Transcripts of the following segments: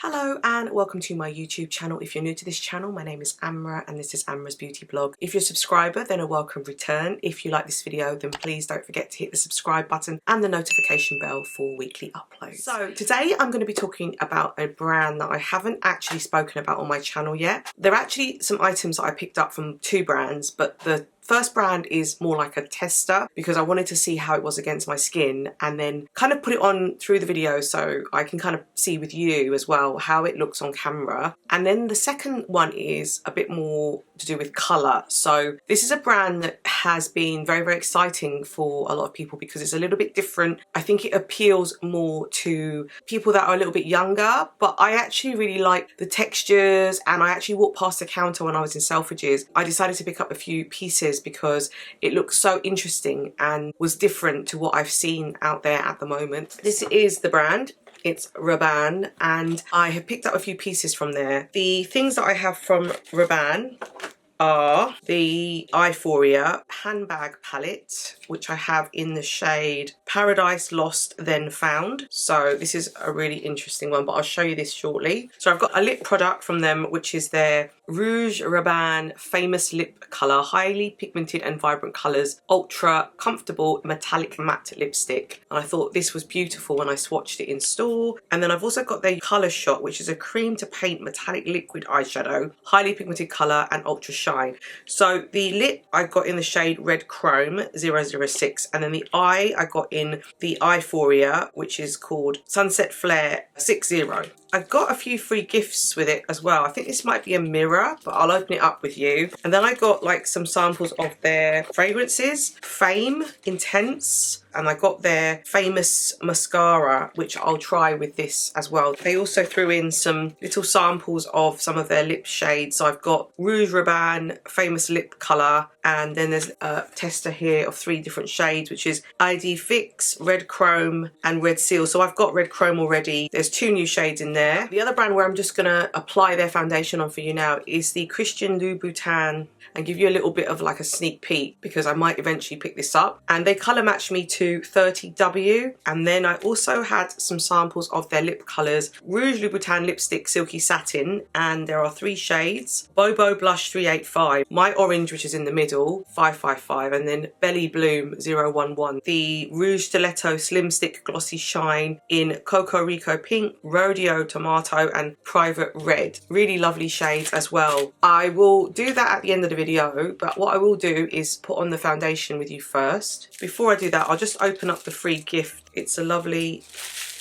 Hello and welcome to my YouTube channel. If you're new to this channel, my name is Amra and this is Amra's Beauty Blog. If you're a subscriber, then a welcome return. If you like this video, then please don't forget to hit the subscribe button and the notification bell for weekly uploads. So today I'm going to be talking about a brand that I haven't actually spoken about on my channel yet. There are actually some items that I picked up from two brands, but the first brand is more like a tester because I wanted to see how it was against my skin and then kind of put it on through the video so I can kind of see with you as well how it looks on camera. And then the second one is a bit more to do with colour. So this is a brand that has been very, very exciting for a lot of people because it's a little bit different. I think it appeals more to people that are a little bit younger, but I actually really like the textures, and I actually walked past the counter when I was in Selfridges. I decided to pick up a few pieces because it looks so interesting and was different to what I've seen out there at the moment. This is the brand. It's Rabanne, and I have picked up a few pieces from there. The things that I have from Rabanne are the Eyephoria handbag palette, which I have in the shade Paradise Lost Then Found. So this is a really interesting one, but I'll show you this shortly. So I've got a lip product from them, which is their Rouge Rabanne Famous Lip Colour, highly pigmented and vibrant colours, ultra comfortable metallic matte lipstick. And I thought this was beautiful when I swatched it in store. And then I've also got their Colourshot, which is a cream to paint metallic liquid eyeshadow, highly pigmented colour and ultra shine. So the lip I got in the shade Red Chrome 006, and then the eye I got in the Eyephoria, which is called Sunset Flare 60. I got a few free gifts with it as well. I think this might be a mirror, but I'll open it up with you. And then I got like some samples of their fragrances, Fame Intense, and I got their Famous Mascara, which I'll try with this as well. They also threw in some little samples of some of their lip shades. So I've got Rouge Rabanne Famous Lip Colour, and then there's a tester here of 3 different shades, which is IDEE FIXE, Red Chrome and Red Seal. So I've got Red Chrome already. There's 2 new shades in there. The other brand where I'm just going to apply their foundation on for you now is the Christian Louboutin, and give you a little bit of like a sneak peek because I might eventually pick this up. And they colour matched me to 30W. And then I also had some samples of their lip colours, Rouge Louboutin Lipstick Silky Satin, and there are 3 shades, Bobo Blush 385, My Orange, which is in the middle, 555, and then Belly Bloom 011, the Rouge Stiletto Slim Stick Glossy Shine in Coco Rico Pink, Rodeo Tomato and Private Red. Really lovely shades as well. I will do that at the end of the video, but what I will do is put on the foundation with you first. Before I do that, I'll just open up the free gift. It's a lovely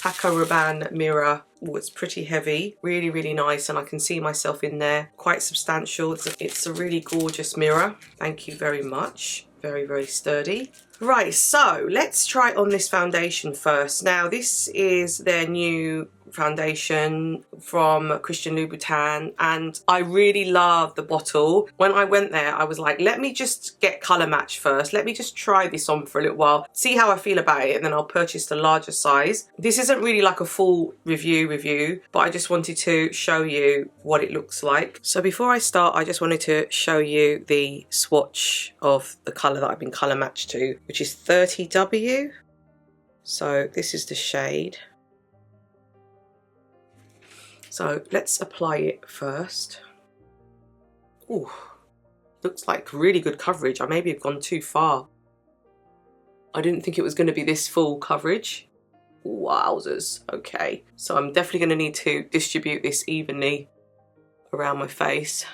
Paco Rabanne mirror. Oh, it's pretty heavy, really, really nice, and I can see myself in there. Quite substantial. It's a really gorgeous mirror. Thank you very much. Very, very sturdy. Right, so let's try on this foundation first. Now, this is their new foundation from Christian Louboutin, and I really love the bottle. When I went there, I was like, let me just get colour match first. Let me just try this on for a little while, see how I feel about it, and then I'll purchase the larger size. This isn't really like a full review, but I just wanted to show you what it looks like. So before I start, I just wanted to show you the swatch of the colour that I've been colour matched to, which is 30W. So this is the shade. So let's apply it first. Ooh, looks like really good coverage. I maybe have gone too far. I didn't think it was going to be this full coverage. Wowzers. Okay, so I'm definitely going to need to distribute this evenly around my face.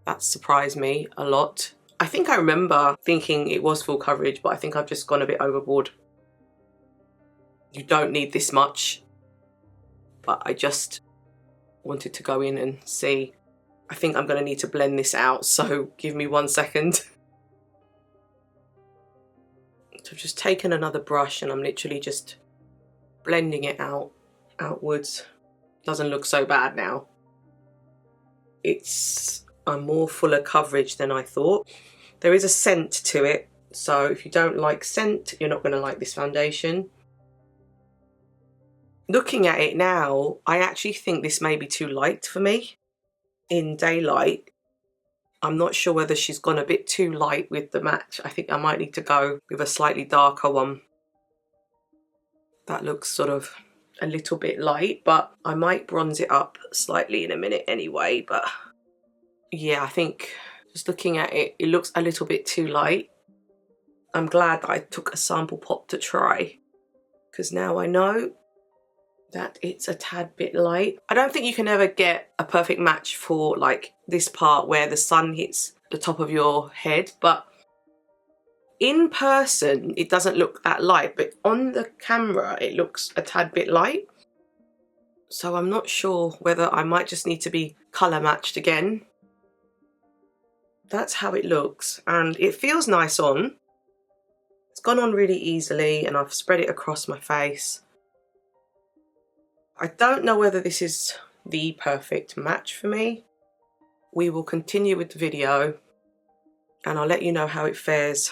That surprised me a lot. I think I remember thinking it was full coverage, but I think I've just gone a bit overboard. You don't need this much, but I just wanted to go in and see. I think I'm going to need to blend this out, so give me 1 second. So I've just taken another brush and I'm literally just blending it outwards. Doesn't look so bad now. It's a more fuller coverage than I thought. There is a scent to it, so if you don't like scent, you're not going to like this foundation. Looking at it now, I actually think this may be too light for me in daylight. I'm not sure whether she's gone a bit too light with the match. I think I might need to go with a slightly darker one. That looks sort of a little bit light, but I might bronze it up slightly in a minute anyway. But yeah, I think just looking at it, it looks a little bit too light. I'm glad that I took a sample pop to try, because now I know that it's a tad bit light. I don't think you can ever get a perfect match for like this part where the sun hits the top of your head, but in person it doesn't look that light, but on the camera it looks a tad bit light. So I'm not sure whether I might just need to be colour matched again. That's how it looks, and it feels nice on. It's gone on really easily, and I've spread it across my face. I don't know whether this is the perfect match for me. We will continue with the video and I'll let you know how it fares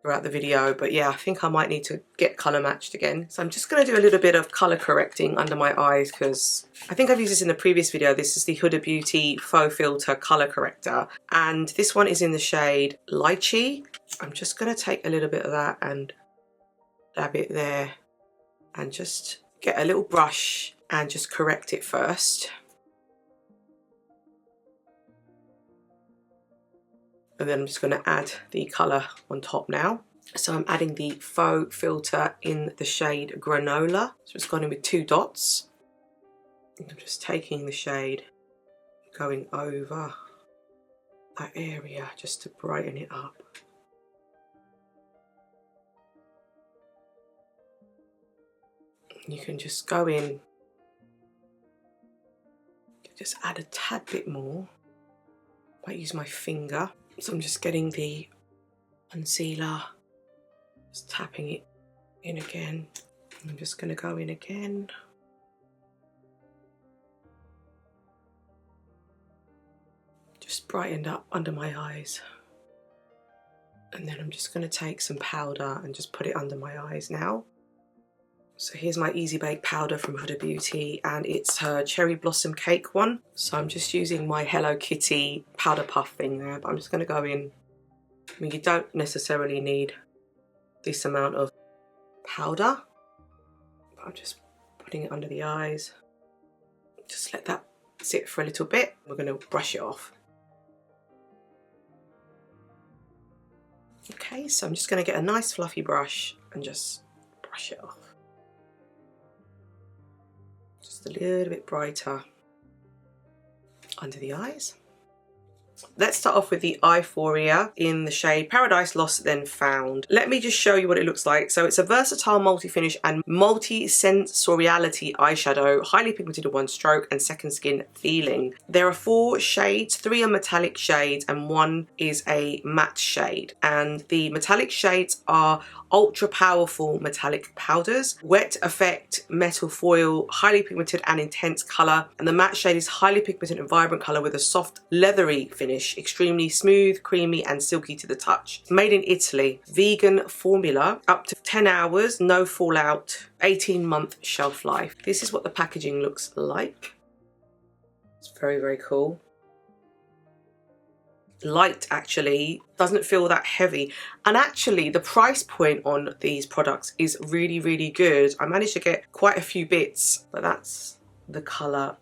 throughout the video. But yeah, I think I might need to get colour matched again. So I'm just going to do a little bit of colour correcting under my eyes, because I think I've used this in the previous video. This is the Huda Beauty Faux Filter Colour Corrector, and this one is in the shade Lychee. I'm just going to take a little bit of that and dab it there, and just get a little brush and just correct it first. And then I'm just going to add the colour on top now. So I'm adding the Faux Filter in the shade Granola. So it's gone in with 2 dots. And I'm just taking the shade, going over that area just to brighten it up. You can just go in, just add a tad bit more. I might use my finger. So I'm just getting the concealer, just tapping it in again. And I'm just going to go in again. Just brightened up under my eyes. And then I'm just going to take some powder and just put it under my eyes now. So here's my Easy Bake powder from Huda Beauty, and it's her Cherry Blossom Cake one. So I'm just using my Hello Kitty powder puff thing there, but I'm just going to go in. I mean, you don't necessarily need this amount of powder, but I'm just putting it under the eyes. Just let that sit for a little bit. We're going to brush it off. Okay, so I'm just going to get a nice fluffy brush and just brush it off. Just a little bit brighter under the eyes. Let's start off with the Eyephoria in the shade Paradise Lost Then Found. Let me just show you what it looks like. So it's a versatile multi-finish and multi-sensoriality eyeshadow, highly pigmented in one stroke and second skin feeling. There are 4 shades, 3 are metallic shades and 1 is a matte shade. And the metallic shades are ultra powerful metallic powders, wet effect metal foil, highly pigmented and intense colour, and the matte shade is highly pigmented and vibrant colour with a soft leathery finish, extremely smooth, creamy and silky to the touch. Made in Italy, vegan formula, up to 10 hours, no fallout, 18-month shelf life. This is what the packaging looks like. It's very, very cool. Light, actually doesn't feel that heavy, and actually the price point on these products is really, really good. I managed to get quite a few bits, but that's the colour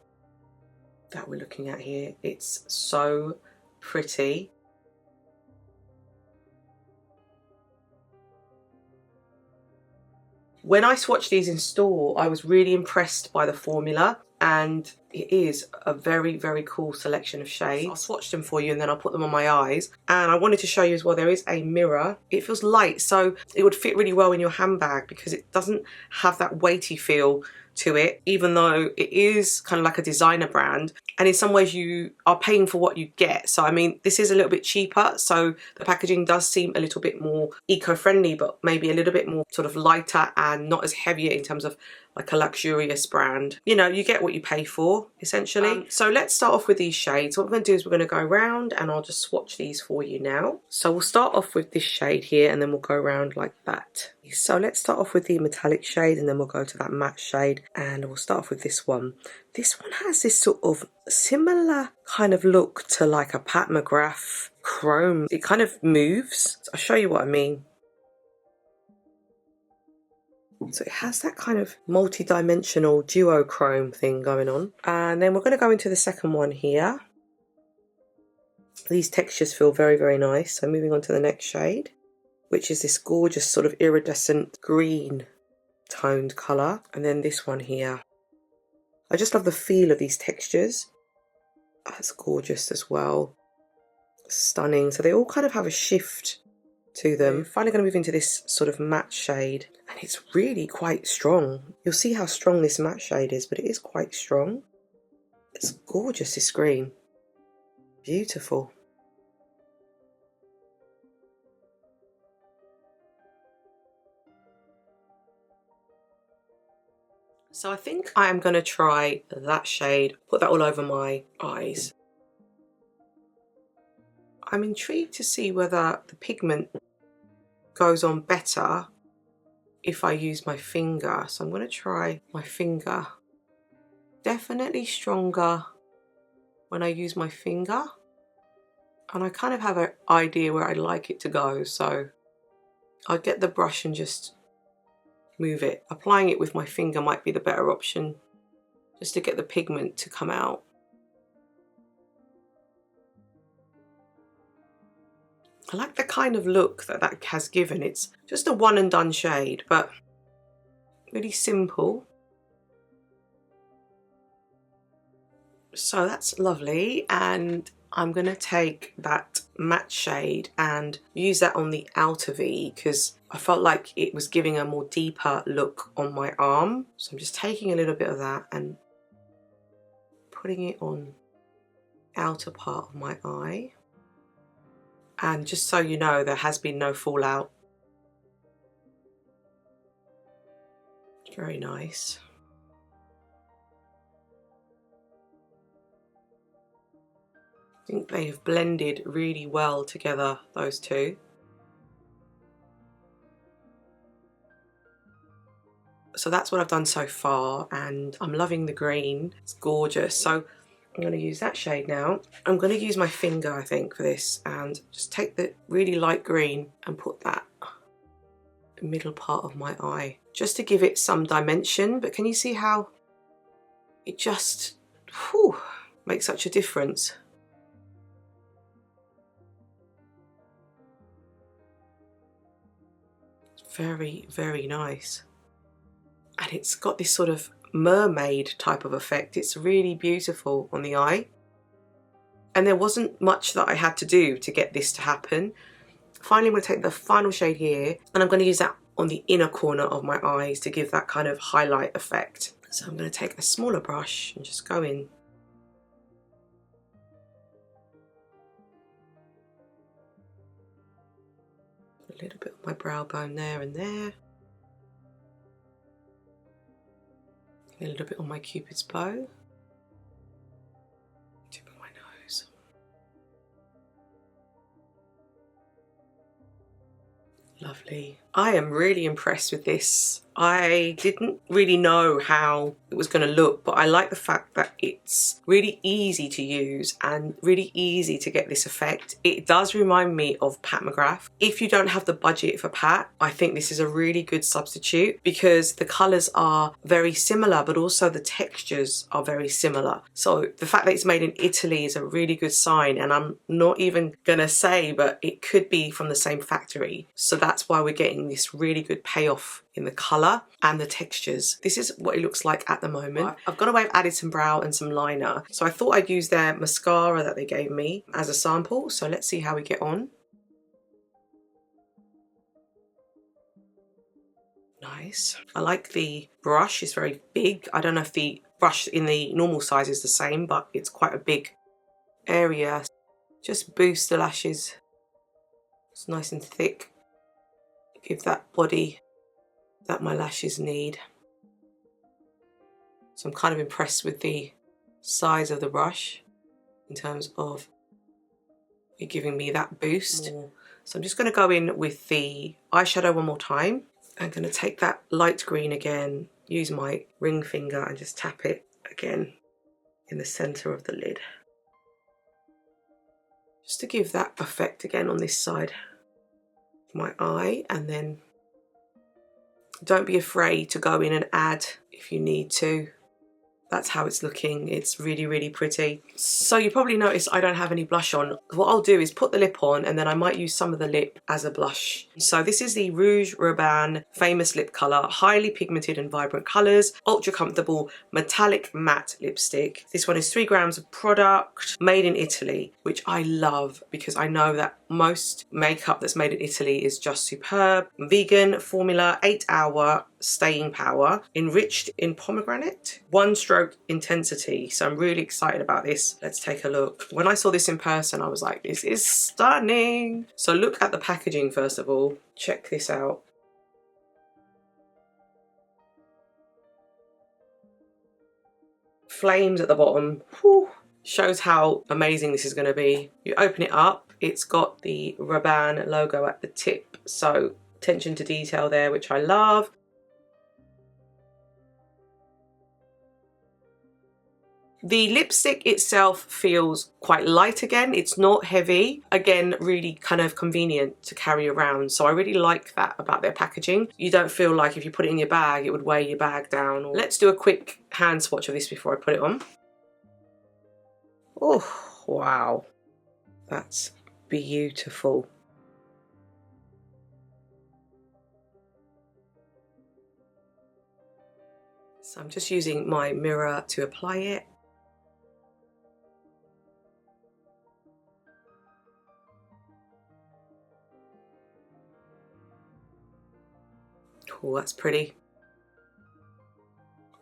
that we're looking at here. It's so pretty. When I swatched these in store, I was really impressed by the formula, and it is a very, very cool selection of shades. I'll swatch them for you and then I'll put them on my eyes. And I wanted to show you as well, there is a mirror. It feels light, so it would fit really well in your handbag because it doesn't have that weighty feel to it, even though it is kind of like a designer brand, and in some ways you are paying for what you get. So I mean, this is a little bit cheaper, so the packaging does seem a little bit more eco-friendly, but maybe a little bit more sort of lighter and not as heavier in terms of like a luxurious brand. You know, you get what you pay for, essentially. So let's start off with these shades. What we're going to do is we're going to go around and I'll just swatch these for you now. So we'll start off with this shade here and then we'll go around like that. So let's start off with the metallic shade and then we'll go to that matte shade, and we'll start off with this one. This one has this sort of similar kind of look to like a Pat McGrath chrome. It kind of moves. I'll show you what I mean. So it has that kind of multi-dimensional duochrome thing going on. And then we're going to go into the second one here. These textures feel very, very nice. So moving on to the next shade, which is this gorgeous sort of iridescent green toned colour. And then this one here. I just love the feel of these textures. That's gorgeous as well. Stunning. So they all kind of have a shift to them. Finally going to move into this sort of matte shade, and it's really quite strong. You'll see how strong this matte shade is, but it is quite strong. It's gorgeous, this green. Beautiful. So I think I am going to try that shade, put that all over my eyes. I'm intrigued to see whether the pigment goes on better if I use my finger. So I'm going to try my finger. Definitely stronger when I use my finger. And I kind of have an idea where I'd like it to go. So I'll get the brush and just move it. Applying it with my finger might be the better option, just to get the pigment to come out. I like the kind of look that that has given. It's just a one and done shade, but really simple. So that's lovely, and I'm going to take that matte shade and use that on the outer V because I felt like it was giving a more deeper look on my arm. So I'm just taking a little bit of that and putting it on the outer part of my eye. And just so you know, there has been no fallout. Very nice. I think they have blended really well together, those two. So that's what I've done so far, and I'm loving the green. It's gorgeous. So I'm going to use that shade now. I'm going to use my finger, I think, for this, and just take the really light green and put that in the middle part of my eye, just to give it some dimension. But can you see how it just makes such a difference? Very, very nice. And it's got this sort of mermaid type of effect. It's really beautiful on the eye. And there wasn't much that I had to do to get this to happen. Finally, I'm going to take the final shade here, and I'm going to use that on the inner corner of my eyes to give that kind of highlight effect. So I'm going to take a smaller brush and just go in. A little bit of my brow bone there and there. A little bit on my Cupid's bow. Tip of my nose. Lovely. I am really impressed with this. I didn't really know how it was going to look, but I like the fact that it's really easy to use and really easy to get this effect. It does remind me of Pat McGrath. If you don't have the budget for Pat, I think this is a really good substitute because the colours are very similar, but also the textures are very similar. So the fact that it's made in Italy is a really good sign, and I'm not even going to say, but it could be from the same factory. So that's why we're getting this really good payoff in the colour and the textures. This is what it looks like at the moment. I've gone away and added some brow and some liner. So I thought I'd use their mascara that they gave me as a sample. So let's see how we get on. Nice. I like the brush, it's very big. I don't know if the brush in the normal size is the same, but it's quite a big area. Just boost the lashes. It's nice and thick. Give that body that my lashes need. So I'm kind of impressed with the size of the brush in terms of it giving me that boost. So I'm just going to go in with the eyeshadow one more time. I'm going to take that light green again, use my ring finger and just tap it again in the centre of the lid. Just to give that effect again on this side of my eye, and then Don't be afraid to go in and add if you need to. That's how it's looking. It's really, really pretty. So you probably noticed I don't have any blush on. What I'll do is put the lip on and then I might use some of the lip as a blush. So this is the Rouge Rabanne Famous Lip Colour, highly pigmented and vibrant colours, ultra comfortable metallic matte lipstick. This one is 3 grams of product, made in Italy, which I love because I know that most makeup that's made in Italy is just superb. Vegan formula, 8-hour staying power, enriched in pomegranate, 1-stroke intensity. So I'm really excited about this. Let's take a look. When I saw this in person, I was like, this is stunning. So look at the packaging first of all. Check this out. Flames at the bottom. Whew. Shows how amazing this is going to be. You open it up, it's got the Rabanne logo at the tip. So attention to detail there, which I love. The lipstick itself feels quite light again. It's not heavy. Again, really kind of convenient to carry around. So I really like that about their packaging. You don't feel like if you put it in your bag, it would weigh your bag down. Let's do a quick hand swatch of this before I put it on. Oh, wow. That's beautiful. So I'm just using my mirror to apply it. Oh, that's pretty.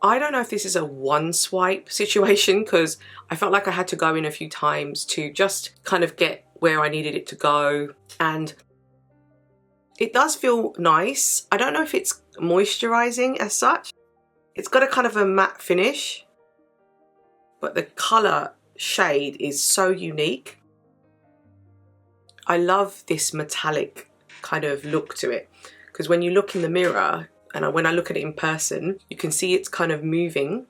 I don't know if this is a one swipe situation because I felt like I had to go in a few times to just kind of get where I needed it to go. And it does feel nice. I don't know if it's moisturizing as such. It's got a kind of a matte finish, but the color shade is so unique. I love this metallic kind of look to it because when you look in the mirror and when I look at it in person, you can see it's kind of moving.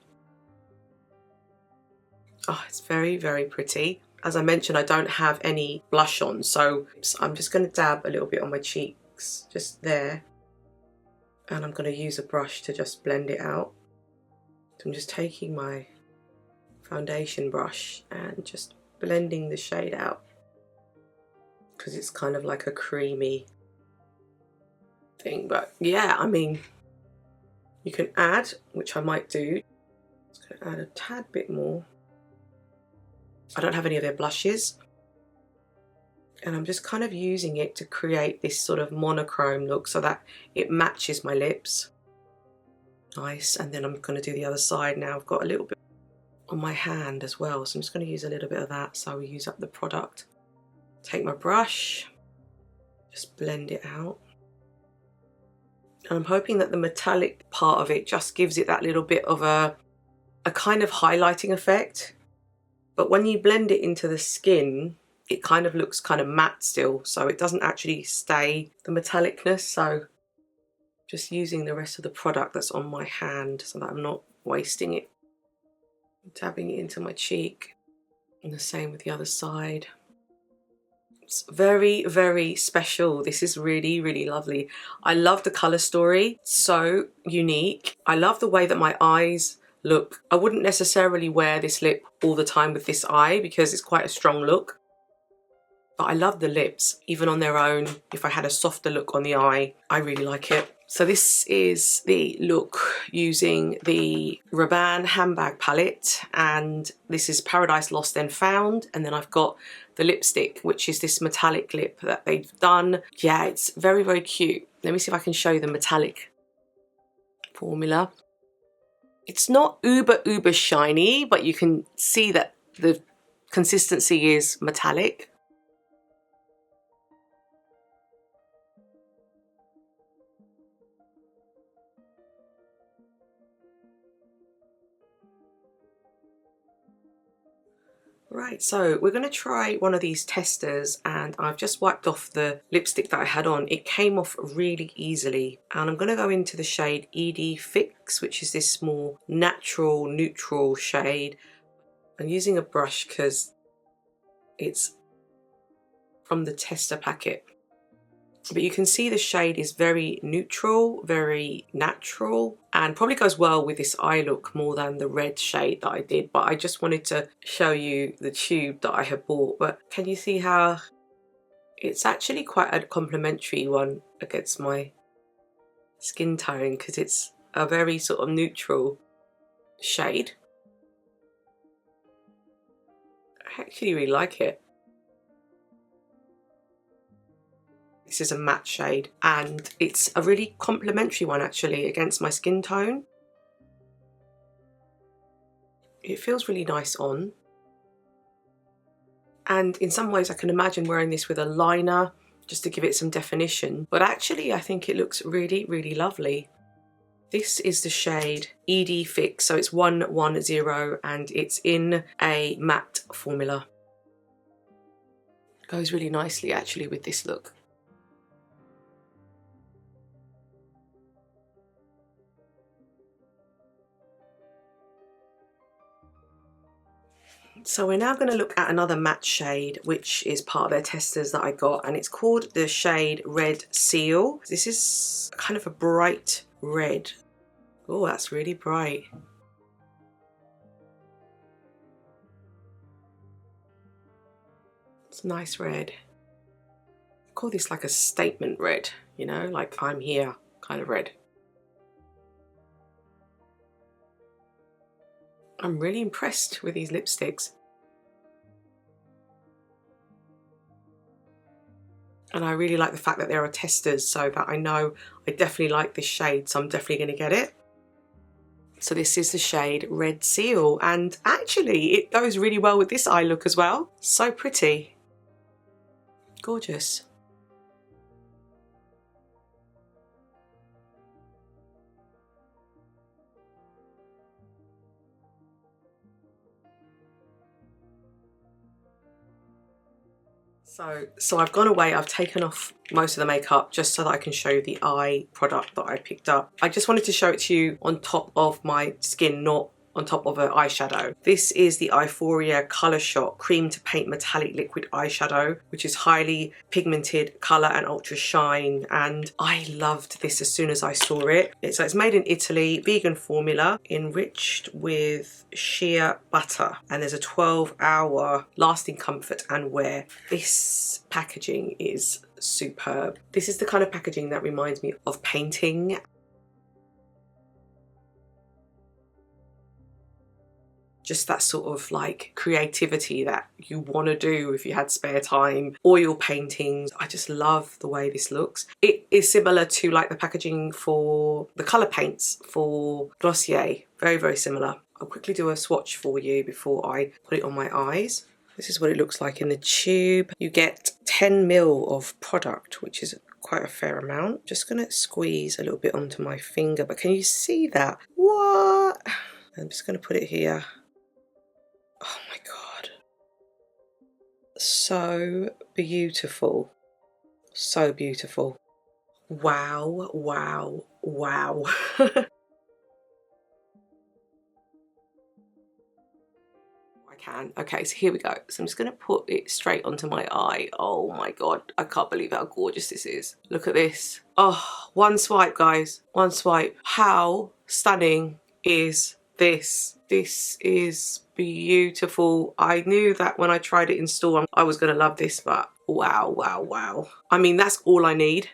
Oh, it's very, very pretty. As I mentioned, I don't have any blush on, so I'm just going to dab a little bit on my cheeks, just there. And I'm going to use a brush to just blend it out. So I'm just taking my foundation brush and just blending the shade out because it's kind of like a creamy thing. But yeah, I mean, you can add, which I might do. Just going to add a tad bit more. I don't have any of their blushes. And I'm just kind of using it to create this sort of monochrome look so that it matches my lips. Nice. And then I'm going to do the other side now. I've got a little bit on my hand as well. So I'm just going to use a little bit of that. So I will use up the product. Take my brush. Just blend it out. And I'm hoping that the metallic part of it just gives it that little bit of a kind of highlighting effect. But when you blend it into the skin, it kind of looks kind of matte still. So it doesn't actually stay the metallicness. So just using the rest of the product that's on my hand so that I'm not wasting it. Dabbing it into my cheek. And the same with the other side. It's very, very special. This is really, really lovely. I love the colour story. So unique. I love the way that my eyes look. I wouldn't necessarily wear this lip all the time with this eye because it's quite a strong look. But I love the lips, even on their own. If I had a softer look on the eye, I really like it. So this is the look using the Rabanne handbag palette, and this is Paradise Lost Then Found, and then I've got the lipstick, which is this metallic lip that they've done. Yeah, it's very, very cute. Let me see if I can show you the metallic formula. It's not uber shiny, but you can see that the consistency is metallic. Right, so we're going to try one of these testers, and I've just wiped off the lipstick that I had on. It came off really easily, and I'm going to go into the shade IDEE FIXE, which is this more natural, neutral shade. I'm using a brush because it's from the tester packet. But you can see the shade is very neutral, very natural, and probably goes well with this eye look more than the red shade that I did. But I just wanted to show you the tube that I have bought. But can you see how it's actually quite a complementary one against my skin tone, because it's a very sort of neutral shade. I actually really like it. This is a matte shade and it's a really complementary one actually against my skin tone. It feels really nice on. And in some ways I can imagine wearing this with a liner just to give it some definition. But actually I think it looks really, really lovely. This is the shade IDEE FIXE, so it's 110 and it's in a matte formula. Goes really nicely actually with this look. So we're now going to look at another matte shade, which is part of their testers that I got, and it's called the shade Red Seal. This is kind of a bright red. Oh, that's really bright. It's a nice red. I call this like a statement red, you know, like I'm here kind of red. I'm really impressed with these lipsticks. And I really like the fact that there are testers so that I know I definitely like this shade, so I'm definitely going to get it. So this is the shade Red Seal, and actually it goes really well with this eye look as well. So pretty. Gorgeous. So I've gone away, I've taken off most of the makeup just so that I can show you the eye product that I picked up. I just wanted to show it to you on top of my skin, not on top of an eyeshadow. This is the Eyephoria Colourshot Cream to Paint Metallic Liquid Eyeshadow, which is highly pigmented colour and ultra shine, and I loved this as soon as I saw it. So it's made in Italy, vegan formula, enriched with shea butter, and there's a 12-hour lasting comfort and wear. This packaging is superb. This is the kind of packaging that reminds me of painting. Just that sort of like creativity that you want to do if you had spare time. Oil paintings. I just love the way this looks. It is similar to like the packaging for the colour paints for Glossier. Very, very similar. I'll quickly do a swatch for you before I put it on my eyes. This is what it looks like in the tube. You get 10 ml of product, which is quite a fair amount. Just going to squeeze a little bit onto my finger, but can you see that? What? I'm just going to put it here. Oh my God. So beautiful. So beautiful. Wow, wow, wow. Okay, so here we go. So I'm just going to put it straight onto my eye. Oh my God, I can't believe how gorgeous this is. Look at this. Oh, one swipe, guys. One swipe. How stunning is this? This is beautiful. I knew that when I tried it in store, I was going to love this, but wow, wow, wow. I mean, that's all I need.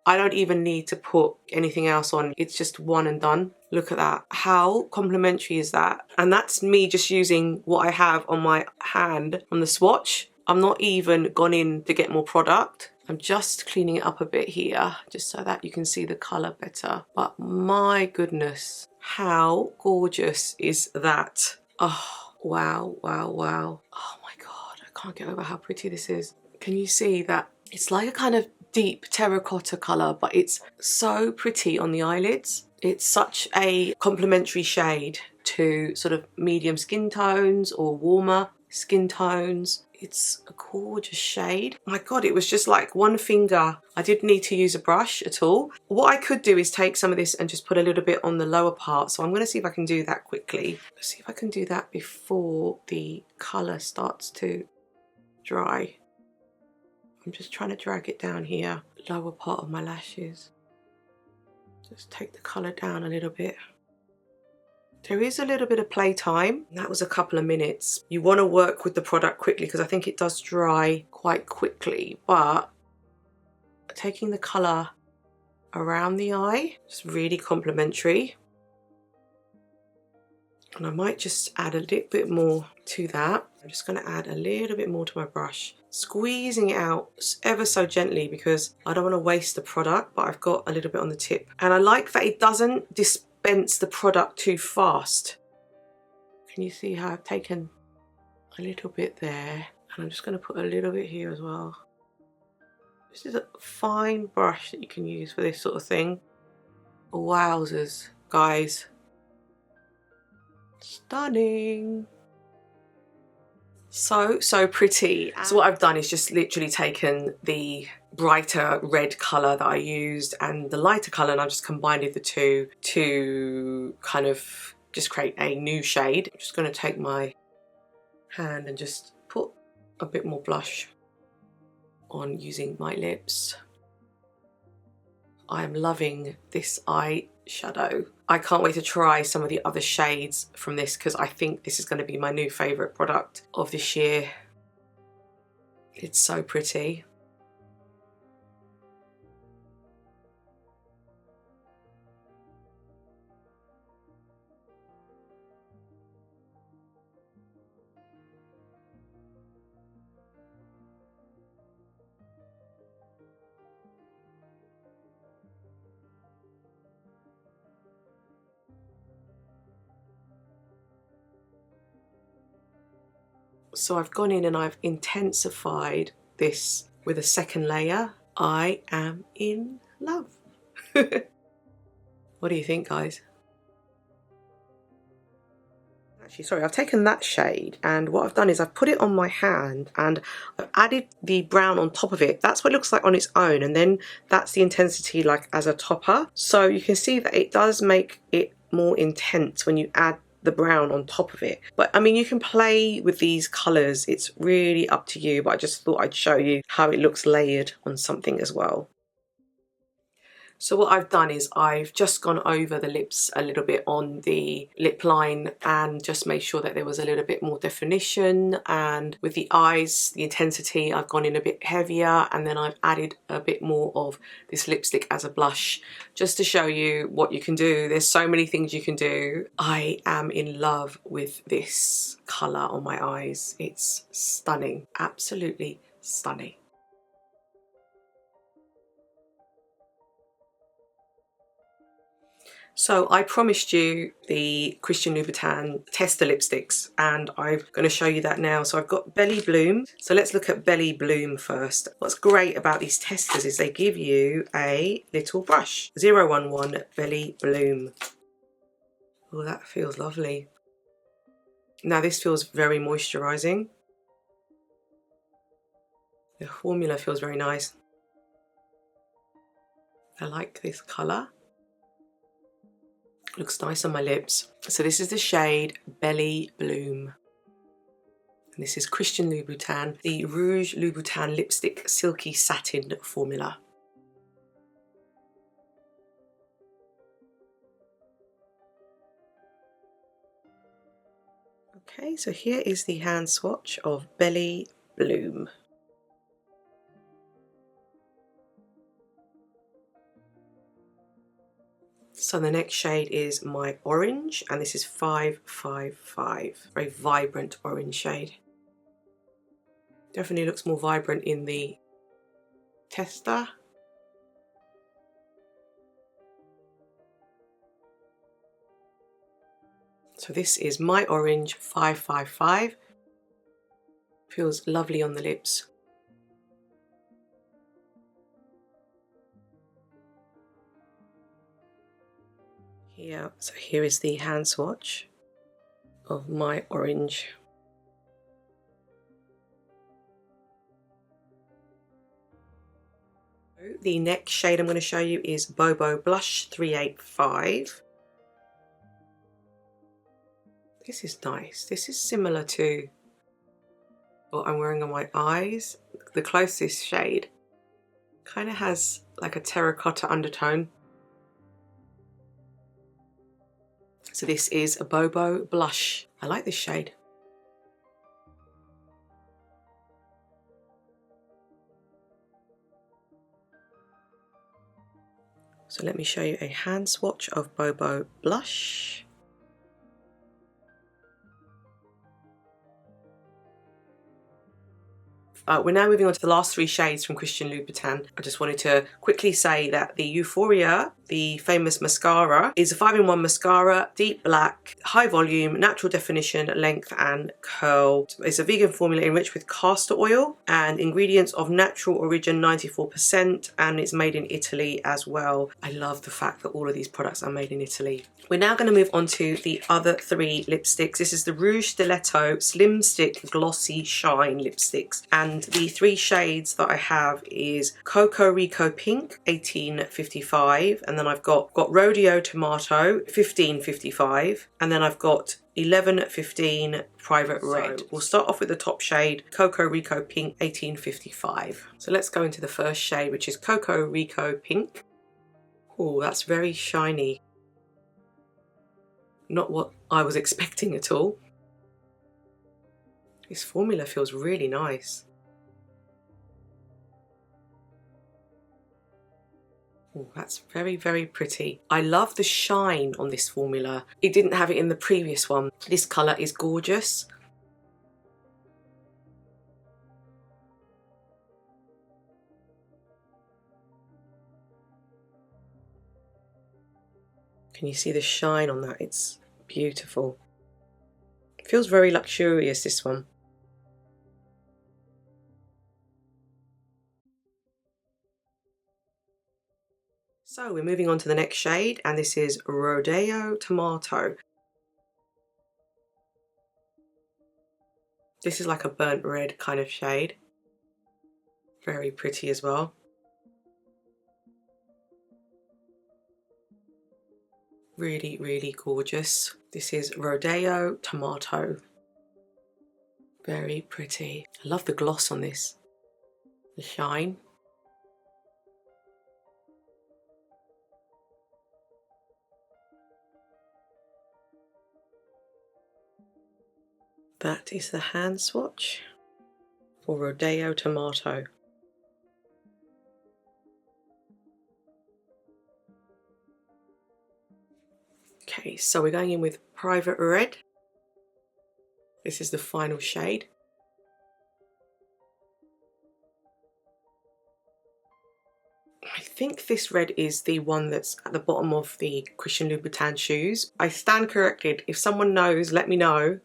I don't even need to put anything else on. It's just one and done. Look at that. How complimentary is that? And that's me just using what I have on my hand from the swatch. I'm not even gone in to get more product. I'm just cleaning it up a bit here, just so that you can see the colour better. But my goodness, how gorgeous is that? Oh, wow, wow, wow. Oh my God, I can't get over how pretty this is. Can you see that? It's like a kind of deep terracotta colour, but it's so pretty on the eyelids. It's such a complementary shade to sort of medium skin tones or warmer skin tones. It's a gorgeous shade. My God, it was just like one finger. I didn't need to use a brush at all. What I could do is take some of this and just put a little bit on the lower part. So I'm going to see if I can do that quickly. Let's see if I can do that before the colour starts to dry. I'm just trying to drag it down here, lower part of my lashes. Just take the colour down a little bit. There is a little bit of play time. That was a couple of minutes. You want to work with the product quickly because I think it does dry quite quickly, but taking the colour around the eye is really complimentary. And I might just add a little bit more to that. I'm just going to add a little bit more to my brush, squeezing it out ever so gently because I don't want to waste the product, but I've got a little bit on the tip. And I like that it doesn't dispense the product too fast. Can you see how I've taken a little bit there? And I'm just going to put a little bit here as well. This is a fine brush that you can use for this sort of thing. Wowzers, guys. Stunning. So pretty. So what I've done is just literally taken the brighter red colour that I used and the lighter colour, and I've just combined the two to kind of just create a new shade. I'm just going to take my hand and just put a bit more blush on using my lips. I am loving this eyeshadow. I can't wait to try some of the other shades from this because I think this is going to be my new favourite product of this year. It's so pretty. So I've gone in and I've intensified this with a second layer. I am in love. What do you think, guys? Actually, sorry, I've taken that shade and what I've done is I've put it on my hand and I've added the brown on top of it. That's what it looks like on its own, and then that's the intensity like as a topper. So you can see that it does make it more intense when you add the brown on top of it. But I mean, you can play with these colours, it's really up to you, but I just thought I'd show you how it looks layered on something as well. So what I've done is I've just gone over the lips a little bit on the lip line and just made sure that there was a little bit more definition, and with the eyes, the intensity, I've gone in a bit heavier, and then I've added a bit more of this lipstick as a blush just to show you what you can do. There's so many things you can do. I am in love with this colour on my eyes. It's stunning, absolutely stunning. So I promised you the Christian Louboutin tester lipsticks and I'm going to show you that now. So I've got Belly Bloom. So let's look at Belly Bloom first. What's great about these testers is they give you a little brush. 011 Belly Bloom. Oh, that feels lovely. Now this feels very moisturising. The formula feels very nice. I like this colour. Looks nice on my lips. So this is the shade Belly Bloom. And this is Christian Louboutin, the Rouge Louboutin Lipstick Silky Satin formula. Okay, so here is the hand swatch of Belly Bloom. So the next shade is my orange, and this is 555. Very vibrant orange shade. Definitely looks more vibrant in the tester. So this is my orange 555. Feels lovely on the lips. Here, so here is the hand swatch of my orange. The next shade I'm going to show you is Bobo Blush 385. This is nice. This is similar to what I'm wearing on my eyes. The closest shade kind of has like a terracotta undertone. So this is a Bobo Blush. I like this shade. So let me show you a hand swatch of Bobo Blush. We're now moving on to the last 3 shades from Christian Louboutin. I just wanted to quickly say that the Eyephoria, the famous mascara, is a 5-in-1 mascara, deep black, high volume, natural definition, length and curl. It's a vegan formula enriched with castor oil and ingredients of natural origin 94%, and it's made in Italy as well. I love the fact that all of these products are made in Italy. We're now going to move on to the other 3 lipsticks. This is the Rouge Stiletto Slim Stick Glossy Shine lipsticks, and the 3 shades that I have is Coco Rico Pink 1855, and then I've got Rodeo Tomato 1555, and then I've got 1115 Private Red. So we'll start off with the top shade, Coco Rico Pink 1855. So let's go into the first shade, which is Coco Rico Pink. Oh, that's very shiny. Not what I was expecting at all. This formula feels really nice. Oh, that's very, very pretty. I love the shine on this formula. It didn't have it in the previous one. This colour is gorgeous. Can you see the shine on that? It's beautiful. It feels very luxurious, this one. So we're moving on to the next shade, and this is Rodeo Tomato. This is like a burnt red kind of shade. Very pretty as well. Really, really gorgeous. This is Rodeo Tomato. Very pretty. I love the gloss on this. The shine. That is the hand swatch for Rodeo Tomato. Okay, so we're going in with Private Red. This is the final shade. I think this red is the one that's at the bottom of the Christian Louboutin shoes. I stand corrected. If someone knows, let me know.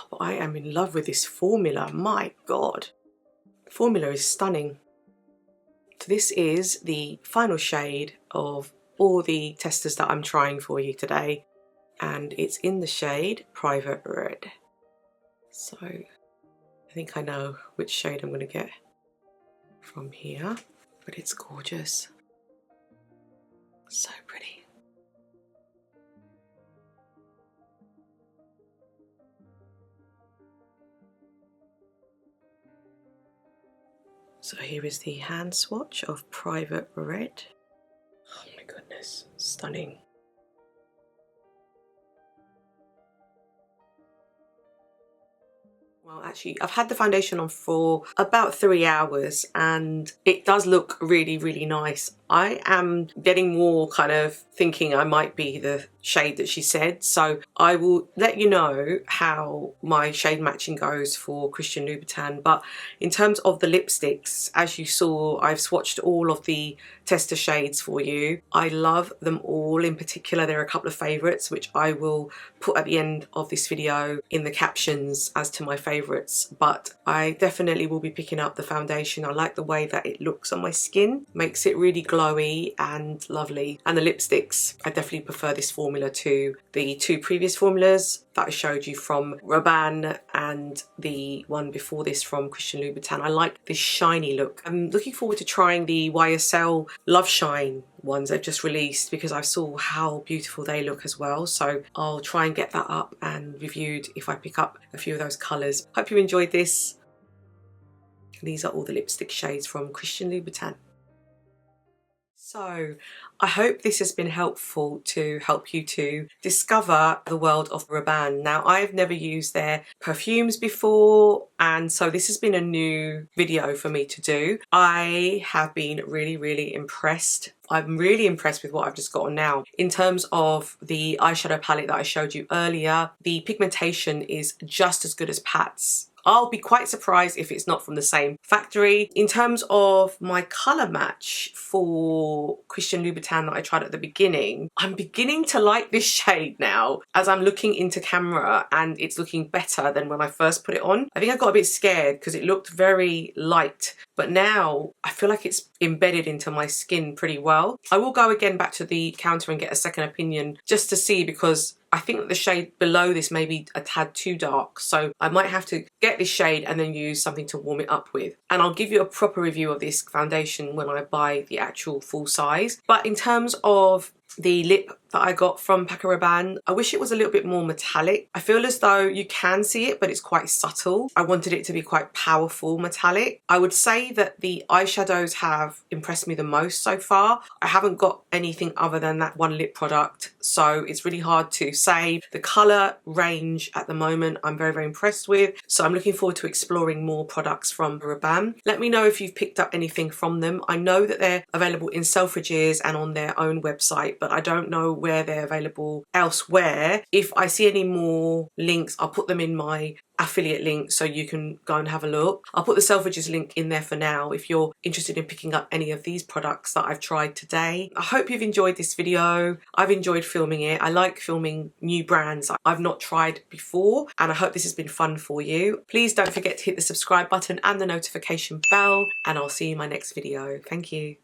But I am in love with this formula. My God. The formula is stunning. So this is the final shade of all the testers that I'm trying for you today, and it's in the shade Private Red. So I think I know which shade I'm going to get from here, but it's gorgeous. So pretty. So here is the hand swatch of Private Red. Oh my goodness, stunning. Well, actually, I've had the foundation on for about 3 hours and it does look really, really nice. I am getting more kind of thinking I might be the shade that she said. So I will let you know how my shade matching goes for Christian Louboutin. But in terms of the lipsticks, as you saw, I've swatched all of the tester shades for you. I love them all. In particular, there are a couple of favourites, which I will put at the end of this video in the captions as to my favourites. But I definitely will be picking up the foundation. I like the way that it looks on my skin. Makes it really glossy glowy and lovely. And the lipsticks, I definitely prefer this formula to the two previous formulas that I showed you from Rabanne and the one before this from Christian Louboutin. I like this shiny look. I'm looking forward to trying the YSL Love Shine ones they've just released because I saw how beautiful they look as well. So I'll try and get that up and reviewed if I pick up a few of those colours. Hope you enjoyed this. These are all the lipstick shades from Christian Louboutin. So I hope this has been helpful to help you to discover the world of Rabanne. Now, I've never used their perfumes before, and so this has been a new video for me to do. I have been really impressed. I'm really impressed with what I've just got on now. In terms of the eyeshadow palette that I showed you earlier, the pigmentation is just as good as Pat's. I'll be quite surprised if it's not from the same factory. In terms of my colour match for Christian Louboutin that I tried at the beginning, I'm beginning to like this shade now as I'm looking into camera, and it's looking better than when I first put it on. I think I got a bit scared because it looked very light, but now I feel like it's embedded into my skin pretty well. I will go again back to the counter and get a second opinion just to see, because I think that the shade below this may be a tad too dark, so I might have to get this shade and then use something to warm it up with. And I'll give you a proper review of this foundation when I buy the actual full size. But in terms of the lip that I got from Paco Rabanne, I wish it was a little bit more metallic. I feel as though you can see it, but it's quite subtle. I wanted it to be quite powerful metallic. I would say that the eyeshadows have impressed me the most so far. I haven't got anything other than that one lip product, so it's really hard to say. The colour range at the moment I'm very impressed with, so I'm looking forward to exploring more products from Rabanne. Let me know if you've picked up anything from them. I know that they're available in Selfridges and on their own website, but I don't know where they're available elsewhere. If I see any more links, I'll put them in my affiliate link so you can go and have a look. I'll put the Selfridges link in there for now if you're interested in picking up any of these products that I've tried today. I hope you've enjoyed this video. I've enjoyed filming it. I like filming new brands I've not tried before, and I hope this has been fun for you. Please don't forget to hit the subscribe button and the notification bell, and I'll see you in my next video. Thank you.